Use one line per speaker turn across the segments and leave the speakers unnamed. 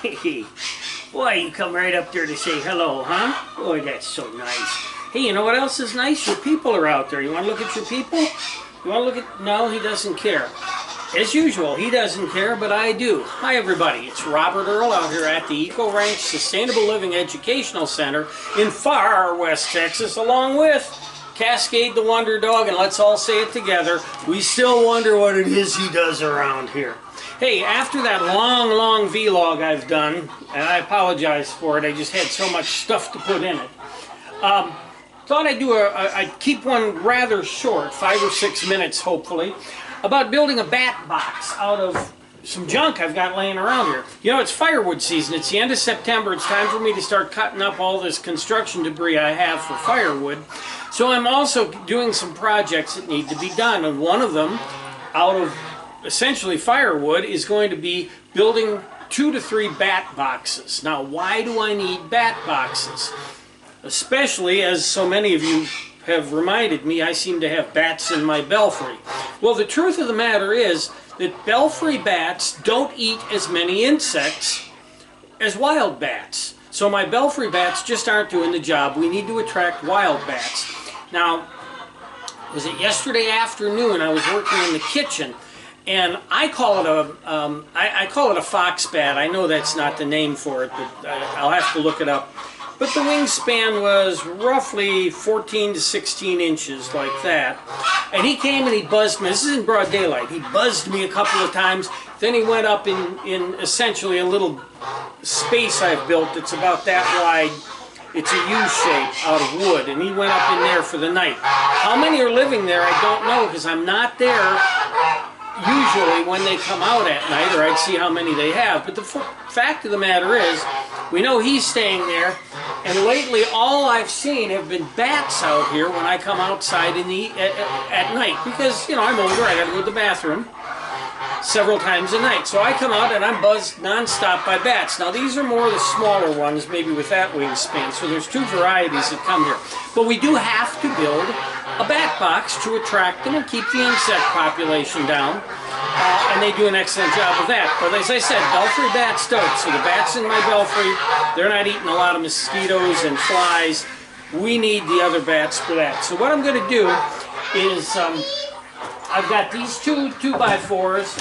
Hey, boy, you come right up there to say hello, huh? Boy, that's so nice. Hey, you know what else is nice? Your people are out there. You want to look at your people? You want to look at... No, he doesn't care. As usual, he doesn't care, but I do. Hi, everybody. It's Robert Earl out here at the Eco Ranch Sustainable Living Educational Center in far West Texas, along with Cascade the Wonder Dog, and let's all say it together. We still wonder what it is he does around here. Hey, after that long vlog I've done, and I apologize for it, I just had so much stuff to put in it. Thought I'd keep one rather short, 5 or 6 minutes hopefully, about building a bat box out of some junk I've got laying around here. You know, it's firewood season. It's the end of September. It's time for me to start cutting up all this construction debris I have for firewood. So I'm also doing some projects that need to be done, and one of them, out of essentially firewood, is going to be building 2 to 3 bat boxes. Now, why do I need bat boxes? Especially as so many of you have reminded me, I seem to have bats in my belfry. Well, the truth of the matter is that belfry bats don't eat as many insects as wild bats. So my belfry bats just aren't doing the job. We need to attract wild bats. Now, was it yesterday afternoon I was working in the kitchen, and I call it a fox bat. I know that's not the name for it, but I'll have to look it up. But the wingspan was roughly 14 to 16 inches, like that. And he came and he buzzed me. This is in broad daylight. He buzzed me a couple of times. Then he went up in essentially a little space I've built that's about that wide. It's a U-shape out of wood. And he went up in there for the night. How many are living there, I don't know, because I'm not there usually when they come out at night, or I'd see how many they have. But the fact of the matter is, we know he's staying there, and lately all I've seen have been bats out here when I come outside at night, because, you know, I'm older, I gotta go to the bathroom several times a night. So I come out and I'm buzzed non-stop by bats. Now these are more of the smaller ones, maybe with that wingspan, so there's 2 varieties that come here. But we do have to build a bat box to attract them and keep the insect population down. And they do an excellent job of that. But as I said, belfry bats don't. So the bats in my belfry, they're not eating a lot of mosquitoes and flies. We need the other bats for that. So what I'm going to do is, I've got these 2 2x4s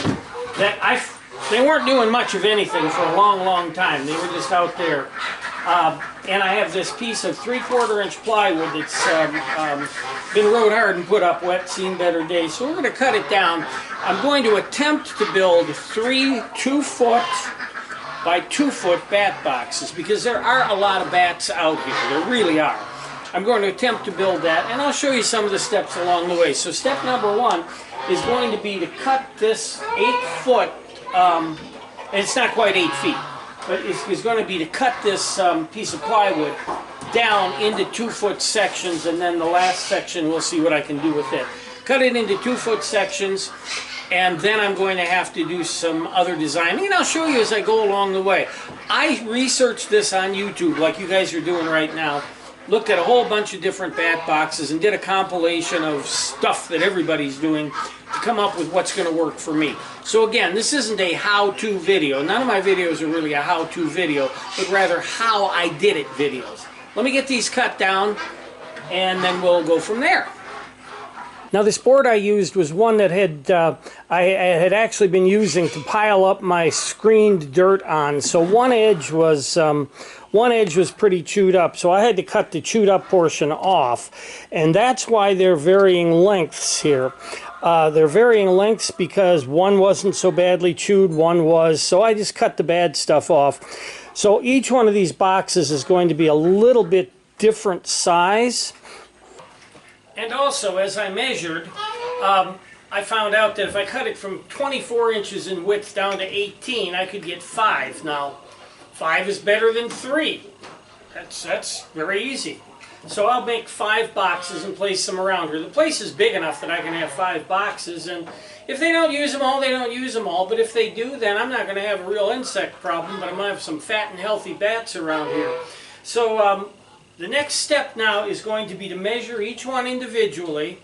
that they weren't doing much of anything for a long time. They were just out there. And I have this piece of 3/4 inch plywood that's been rode hard and put up wet, seen better days. So we're going to cut it down. I'm going to attempt to build 3 2-foot by 2-foot bat boxes, because there are a lot of bats out here. There really are. I'm going to attempt to build that, and I'll show you some of the steps along the way. So step number 1 is going to be to cut this 8-foot, and it's not quite 8 feet. But it's going to be to cut this piece of plywood down into 2-foot sections, and then the last section we'll see what I can do with it. Cut it into 2-foot sections, and then I'm going to have to do some other designing, and I'll show you as I go along the way. I researched this on YouTube like you guys are doing right now. Looked at a whole bunch of different bat boxes and did a compilation of stuff that everybody's doing to come up with what's going to work for me. So again, this isn't a how-to video. None of my videos are really a how-to video, but rather how I did it videos. Let me get these cut down, and then we'll go from there. Now this board I used was one that I had actually been using to pile up my screened dirt on. So one edge was pretty chewed up, so I had to cut the chewed up portion off, and that's why they're varying lengths here. They're varying lengths because one wasn't so badly chewed, one was, so I just cut the bad stuff off. So each one of these boxes is going to be a little bit different size. And also, as I measured, I found out that if I cut it from 24 inches in width down to 18, I could get 5. Now, 5 is better than 3. That's very easy. So I'll make 5 boxes and place them around here. The place is big enough that I can have 5 boxes, and if they don't use them all, they don't use them all. But if they do, then I'm not going to have a real insect problem, but I'm going to have some fat and healthy bats around here. So the next step now is going to be to measure each one individually.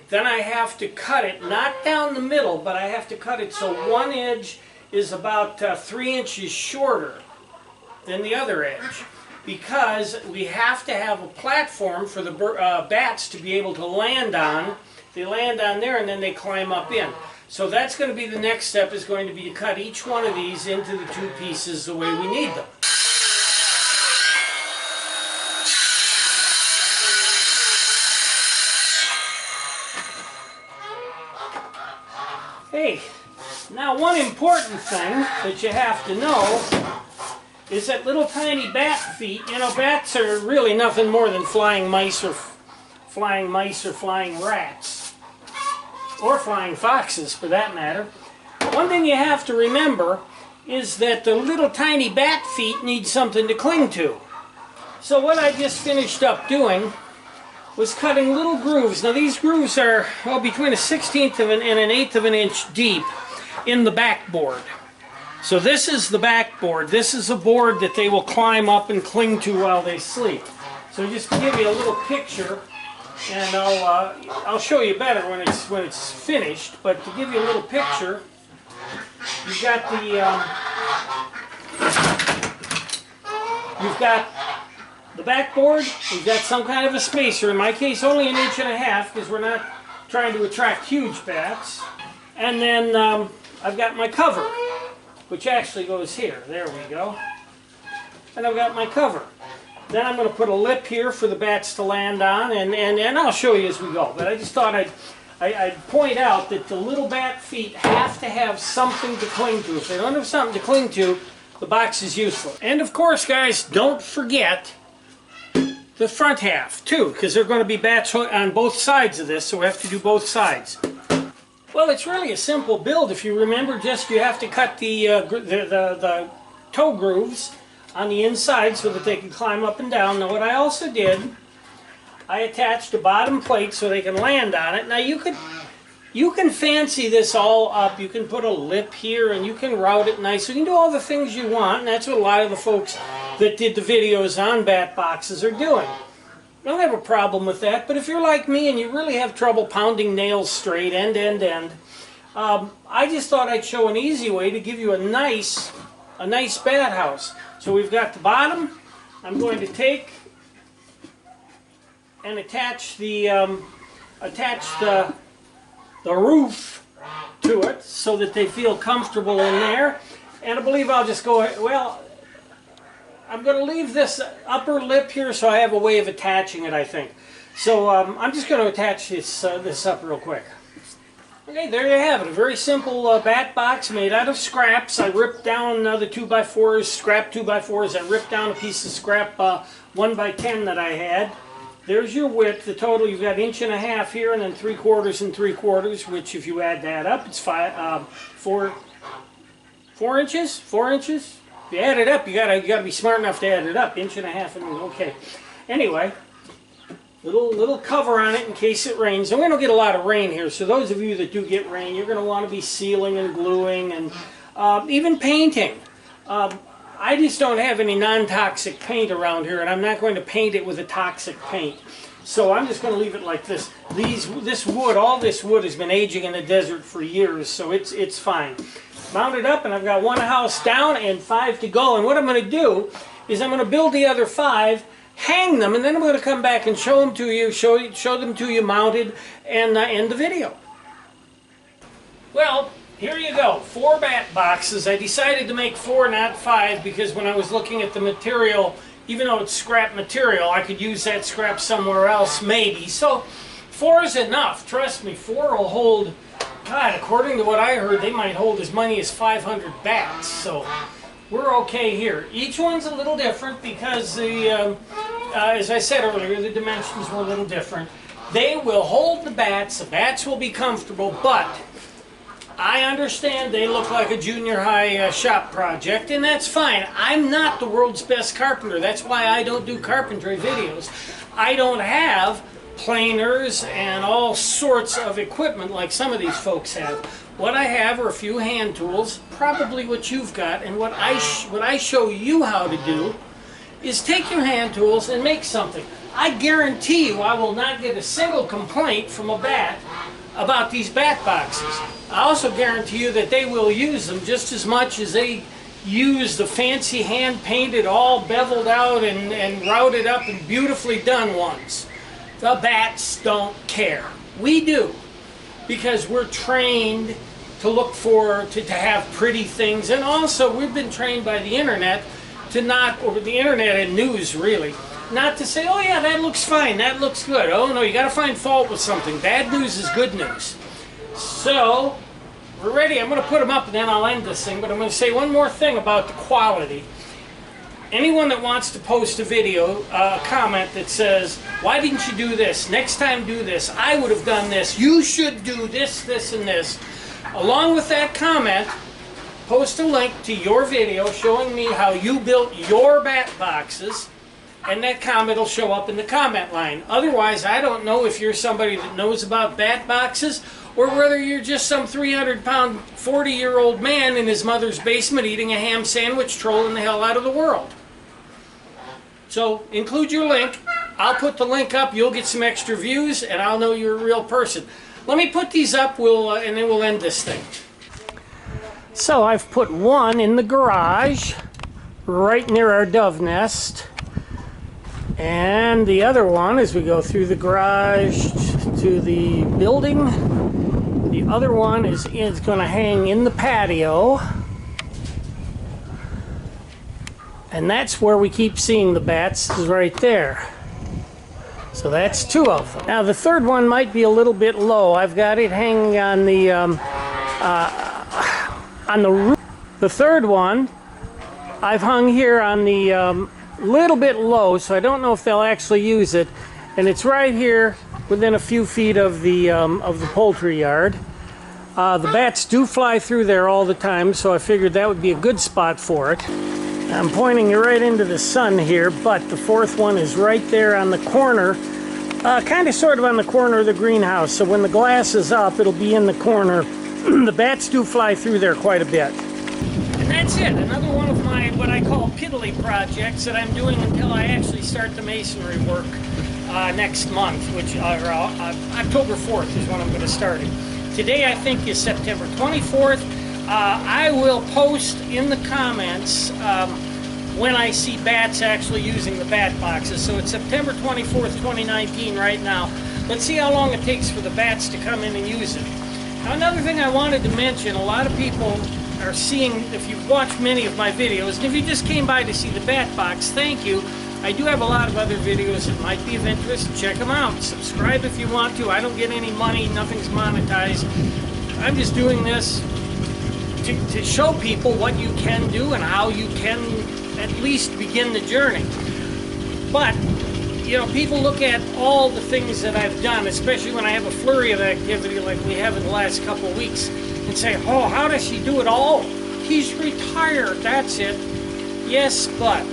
Then I have to cut it, not down the middle, but I have to cut it so one edge is about 3 inches shorter than the other edge, because we have to have a platform for the bats to be able to land on. They land on there and then they climb up in. So that's going to be the next step, is going to be to cut each one of these into the two pieces the way we need them. Hey, now one important thing that you have to know is that little tiny bat feet. You know, bats are really nothing more than flying mice or flying rats, or flying foxes for that matter. One thing you have to remember is that the little tiny bat feet need something to cling to. So what I just finished up doing was cutting little grooves. Now these grooves are, well, between a 1/16 and an 1/8 of an inch deep in the backboard. So this is the backboard. This is a board that they will climb up and cling to while they sleep. So just to give you a little picture, and I'll show you better when it's finished. But to give you a little picture, you've got the backboard. We've got some kind of a spacer. In my case, only 1.5 inches, because we're not trying to attract huge bats. And then I've got my cover, which actually goes here. There we go. And I've got my cover. Then I'm going to put a lip here for the bats to land on, and I'll show you as we go. But I just thought I'd point out that the little bat feet have to have something to cling to. If they don't have something to cling to, the box is useless. And of course, guys, don't forget the front half too, because there are going to be bats on both sides of this, so we have to do both sides. Well, it's really a simple build. If you remember, just you have to cut the toe grooves on the inside so that they can climb up and down. Now what I also did, I attached a bottom plate so they can land on it. Now you can fancy this all up. You can put a lip here and you can route it nice. You can do all the things you want, and that's what a lot of the folks that did the videos on bat boxes are doing. I don't have a problem with that, but if you're like me and you really have trouble pounding nails straight end to end, I just thought I'd show an easy way to give you a nice bat house. So we've got the bottom. I'm going to take and attach the roof to it so that they feel comfortable in there. And I believe I'll just go, well, I'm going to leave this upper lip here so I have a way of attaching it, I think. So I'm just going to attach this up real quick. Okay, there you have it. A very simple bat box made out of scraps. I ripped down the 2x4s, scrap 2x4s. I ripped down a piece of scrap 1x10 that I had. There's your width. The total, you've got 1.5 inches here, and then 3/4 and 3/4, which if you add that up, it's 4 inches. 4 inches. If you add it up, you gotta be smart enough to add it up. 1.5 inches. Okay. Anyway, little cover on it in case it rains. And we don't get a lot of rain here, so those of you that do get rain, you're going to want to be sealing and gluing and even painting. I just don't have any non-toxic paint around here, and I'm not going to paint it with a toxic paint. So I'm just going to leave it like this. All this wood has been aging in the desert for years, so it's fine. Mount it up, and I've got one house down and 5 to go. And what I'm going to do is I'm going to build the other 5, hang them, and then I'm going to come back and show them to you, show them to you mounted, and end the video. Well, here you go, 4 bat boxes. I decided to make 4, not 5, because when I was looking at the material, even though it's scrap material, I could use that scrap somewhere else, maybe. So 4 is enough. Trust me, 4 will hold, God, according to what I heard, they might hold as many as 500 bats. So we're okay here. Each one's a little different because as I said earlier, the dimensions were a little different. They will hold the bats will be comfortable, but I understand they look like a junior high shop project, and that's fine. I'm not the world's best carpenter. That's why I don't do carpentry videos. I don't have planers and all sorts of equipment like some of these folks have. What I have are a few hand tools, probably what you've got, and what I show you how to do is take your hand tools and make something. I guarantee you I will not get a single complaint from a bat about these bat boxes. I also guarantee you that they will use them just as much as they use the fancy hand-painted, all beveled out and routed up and beautifully done ones. The bats don't care. We do, because we're trained to look for, to have pretty things, and also we've been trained by the internet to not, or the internet and news really, not to say, oh yeah, that looks fine, that looks good. Oh no, you got to find fault with something. Bad news is good news. So, we're ready. I'm going to put them up and then I'll end this thing, but I'm going to say one more thing about the quality. Anyone that wants to post a video, a comment that says, why didn't you do this? Next time do this. I would have done this. You should do this, this, and this. Along with that comment, post a link to your video showing me how you built your bat boxes, and that comment will show up in the comment line. Otherwise, I don't know if you're somebody that knows about bat boxes or whether you're just some 300-pound, 40-year-old man in his mother's basement eating a ham sandwich trolling the hell out of the world. So, include your link. I'll put the link up, you'll get some extra views, and I'll know you're a real person. Let me put these up, and then we'll end this thing. So, I've put one in the garage, right near our dove nest. And the other one, as we go through the garage to the building, the other one is going to hang in the patio. And that's where we keep seeing the bats, is right there. So that's two of them. Now the third one might be a little bit low. I've got it hanging on the roof. The third one I've hung here on the little bit low, so I don't know if they'll actually use it. And it's right here within a few feet of the poultry yard. The bats do fly through there all the time, so I figured that would be a good spot for it. I'm pointing you right into the sun here, but the fourth one is right there on the corner, kind of sort of on the corner of the greenhouse. So when the glass is up, it'll be in the corner. The bats do fly through there quite a bit. And that's it, another one of my, what I call piddly projects that I'm doing until I actually start the masonry work next month, which October 4th is when I'm going to start it. Today I think is September 24th. I will post in the comments when I see bats actually using the bat boxes. So it's September 24th, 2019 right now. Let's see how long it takes for the bats to come in and use it. Now another thing I wanted to mention, a lot of people are seeing, if you've watched many of my videos, and if you just came by to see the bat box, thank you. I do have a lot of other videos that might be of interest. Check them out. Subscribe if you want to. I don't get any money. Nothing's monetized. I'm just doing this to show people what you can do and how you can at least begin the journey. But, you know, people look at all the things that I've done, especially when I have a flurry of activity like we have in the last couple of weeks, and say, oh, how does she do it all? He's retired, that's it. Yes, but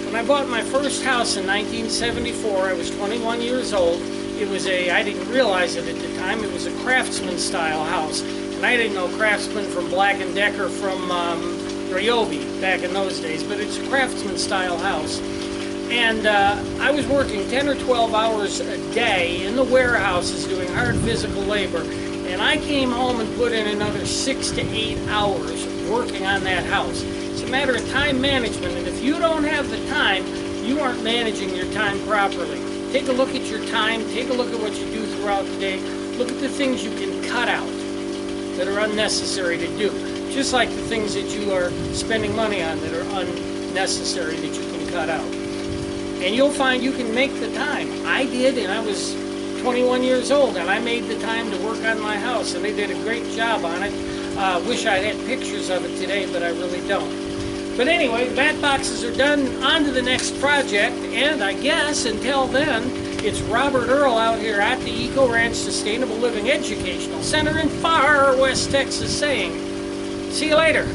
when I bought my first house in 1974, I was 21 years old. It was I didn't realize it at the time, it was a craftsman style house. And I didn't know Craftsman from Black & Decker from Ryobi back in those days, but it's a craftsman style house. And I was working 10 or 12 hours a day in the warehouses doing hard physical labor. And I came home and put in another 6 to 8 hours working on that house. It's a matter of time management, and if you don't have the time, you aren't managing your time properly. Take a look at your time, take a look at what you do throughout the day, look at the things you can cut out that are unnecessary to do, just like the things that you are spending money on that are unnecessary that you can cut out. And you'll find you can make the time. I did, and I was 21 years old, and I made the time to work on my house, and they did a great job on it. Wish I had pictures of it today, but I really don't. But anyway, the bat boxes are done. On to the next project, and I guess until then, it's Robert Earl out here at the Eco Ranch Sustainable Living Educational Center in far West Texas saying, see you later.